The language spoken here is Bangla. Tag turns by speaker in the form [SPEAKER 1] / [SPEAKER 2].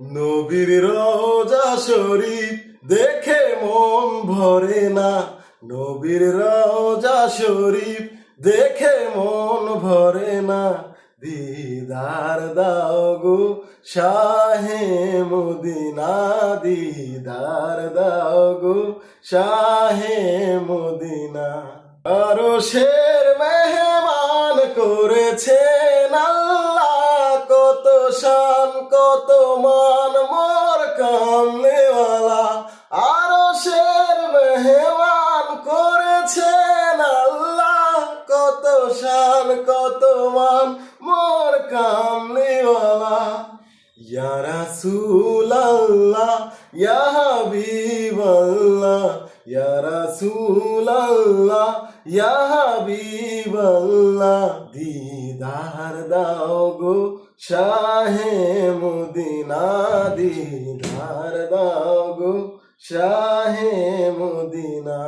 [SPEAKER 1] নবীর রওজা শরীফ দেখে মন ভরে না, নবীর রওজা শরীফ দেখে মন ভরে না। দিদার দাও গো শাহে মদিনা, দিদার দাও গো শাহে মদিনা। আরশের মেহমান করেছেন আল্লাহ, কত শান কত মান মোর কামনেওয়ালা। আরশের মেহমান করেছেন আল্লাহ, কত শান কত মান মোর কামনেওয়ালা। ইয়া রাসূলাল্লাহ ইয়া হাবিবাল্লাহ, ইয়া রাসূলাল্লাহ ইয়া হাবিবাল্লাহ। দিদার দাও গো শাহে মদিনা, দিদার দাও গো শাহে মদিনা।